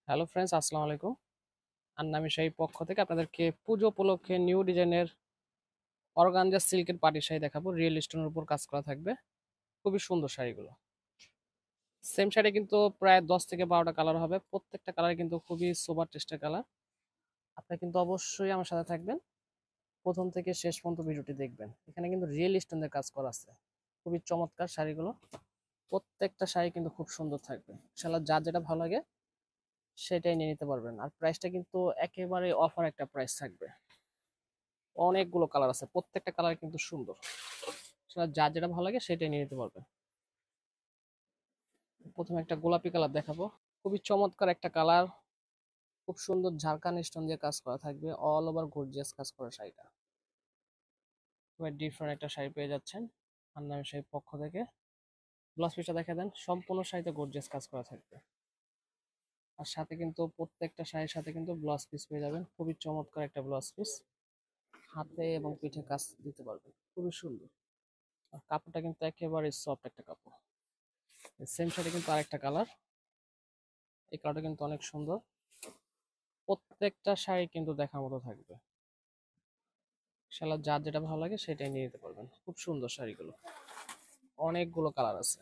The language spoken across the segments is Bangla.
হ্যালো ফ্রেন্ডস, আসসালামু আলাইকুম। আন্নামি শাড়ির পক্ষ থেকে আপনাদেরকে পুজো উপলক্ষে নিউ ডিজাইনের অর্গানজা সিল্কের পাটি শাড়ি দেখাবো। রিয়েল স্টোনের উপর কাজ করা থাকবে, খুবই সুন্দর শাড়িগুলো। সেম শাড়ি কিন্তু প্রায় 10 থেকে 12টা কালার হবে, প্রত্যেকটা কালার কিন্তু খুবই সুপার টেস্টের কালার। আপনি কিন্তু অবশ্যই আমার সাথে থাকবেন, প্রথম থেকে শেষ পর্যন্ত ভিডিওটি দেখবেন। এখানে কিন্তু রিয়েল স্টোনের কাজ করা আছে, খুবই চমৎকার শাড়িগুলো। প্রত্যেকটা শাড়ি কিন্তু খুব সুন্দর থাকবে, ইনশাআল্লাহ যার যেটা ভালো লাগে সেটাই নিয়ে নিতে পারবেন। আর প্রাইসটা কিন্তু একেবারে অফার একটা প্রাইস থাকবে। অনেকগুলো কালার আছে, প্রত্যেকটা কালার কিন্তু সুন্দর, আসলে যার যেটা ভালো লাগে সেটাই নিয়ে নিতে পারবে। প্রথমে একটা গোলাপি কালার দেখাবো, খুবই চমৎকার একটা কালার। খুব সুন্দর ঝাড়খান স্টোন দিয়ে কাজ করা থাকবে, অল ওভার গর্জিয়াস কাজ করা শাড়িটা। খুবই ডিফারেন্ট একটা শাড়ি পেয়ে যাচ্ছেন আন্নামি শাড়ির পক্ষ থেকে। ব্লাউজ পিসটা দেখা দেন, সম্পূর্ণ শাড়িতে গর্জিয়াস কাজ করা থাকবে। আর সাথে কিন্তু প্রত্যেকটা শাড়ির সাথে কিন্তু ব্লাউজ পিস পেয়ে যাবেন, খুবই চমৎকার একটা ব্লাউজ পিস। হাতে এবং পিঠে কাজ দিতে পারবেন, খুবই সুন্দর। আর কাপড়টা কিন্তু একেবারে সফট একটা কাপড়। সেম শাড়ি কিন্তু আরেকটা কালার, এই কালারটা কিন্তু অনেক সুন্দর। প্রত্যেকটা শাড়ি কিন্তু দেখার মতো থাকবে, শালা যার যেটা ভালো লাগে সেটাই নিয়ে নিতে পারবেন। খুব সুন্দর শাড়িগুলো, অনেকগুলো কালার আছে।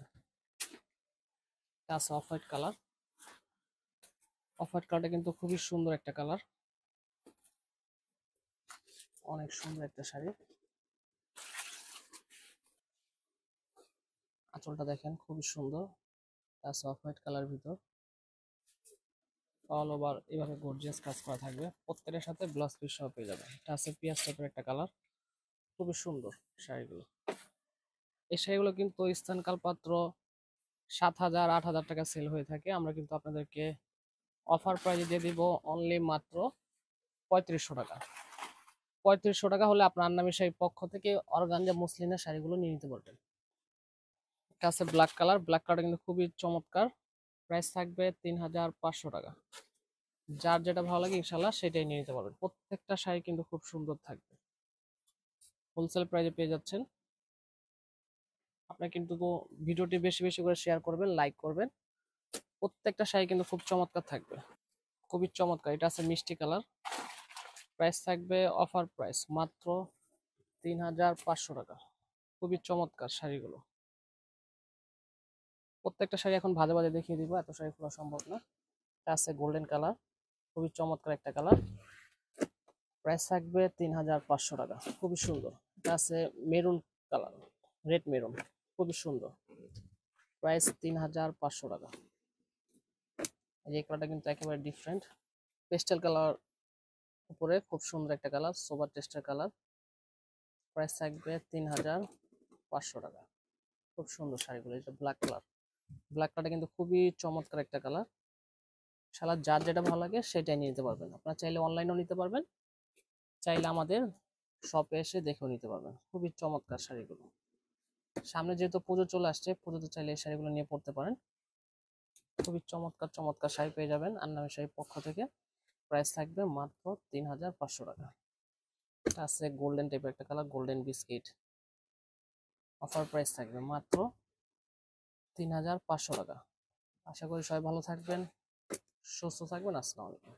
Off white colour, off white কালারটা কিন্তু খুবই সুন্দর একটা কালার, অনেক সুন্দর একটা শাড়ি। আঁচলটা দেখেন খুবই সুন্দর, অফ হোয়াইট কালার ভিতর অল ওভার এভাবে গর্জিয়াস কাজ করা থাকবে। প্রত্যেকটার সাথে ব্লাউজ পিস সহ পেয়ে যাবেন। এটা আছে পিয়াজ টাইপের একটা কালার, খুবই সুন্দর শাড়িগুলো। এই শাড়িগুলো কিন্তু স্থান কালপাত্র 7,000 8,000 টাকা সেল হয়ে থাকে, আমরা কিন্তু আপনাদেরকে অফার প্রাইজে দিয়ে দিব অনলি মাত্র 3500 টাকা। 3500 টাকা হলে আপনার আন্নামি শাড়ির পক্ষ থেকে অর্গানজা মসলিনের শাড়িগুলো নিয়ে নিতে পারবেন। এটা আছে ব্ল্যাক কালার, ব্ল্যাক কালারটা কিন্তু খুবই চমৎকার। প্রাইস থাকবে 3500 টাকা। যার যেটা ভালো লাগে ইনশাল্লাহ সেটাই নিয়ে নিতে পারবেন। প্রত্যেকটা শাড়ি কিন্তু খুব সুন্দর থাকবে, হোলসেল প্রাইজে পেয়ে যাচ্ছেন। আপনার কিন্তু ভিডিওটি বেশি বেশি করে শেয়ার করবেন, লাইক করবেন। প্রত্যেকটা শাড়ি কিন্তু খুব চমৎকার থাকবে, খুবই চমৎকার। এটা আছে মিষ্টি কালার, প্রাইস থাকবে অফার প্রাইস মাত্র 3500 টাকা। খুবই চমৎকার শাড়িগুলো। প্রত্যেকটা শাড়ি এখন ভাজে ভাজে দেখিয়ে দিব, এত শাড়ি খোলা সম্ভব না। এটা আছে গোল্ডেন কালার, খুবই চমৎকার একটা কালার। প্রাইস থাকবে 3500 টাকা, খুবই সুন্দর। এটা আছে মেরুন কালার, রেড মেরুন, খুবই সুন্দর। প্রাইস 3500 টাকা। এই কালারটা কিন্তু একেবারে ডিফারেন্ট, পেস্টেল কালার উপরে খুব সুন্দর একটা কালার, সোবার টেস্টের কালার। প্রাইস থাকবে 3500 টাকা। খুব সুন্দর শাড়িগুলো। এটা ব্ল্যাক কালার, ব্ল্যাক কালারটা কিন্তু খুবই চমৎকার একটা কালার। শালা যার যেটা ভালো লাগে সেটাই নিয়ে নিতে পারবেন। আপনারা চাইলে অনলাইনেও নিতে পারবেন, চাইলে আমাদের শপে এসে দেখেও নিতে পারবেন। খুবই চমৎকার শাড়িগুলো। সামনে যেহেতু পুজো চলে আসছে, পুজোতে চাইলে এই শাড়িগুলো নিয়ে পড়তে পারেন। খুবই চমৎকার চমৎকার শাড়ি পেয়ে যাবেন আন্নামি শাড়ির পক্ষ থেকে। প্রাইস থাকবে মাত্র 3500 টাকা। এটা আছে গোল্ডেন টাইপের একটা colour, golden biscuit. Offer price থাকবে মাত্র 3500 টাকা। আশা করি সবাই ভালো থাকবেন, সুস্থ থাকবেন। আসসালামু আলাইকুম।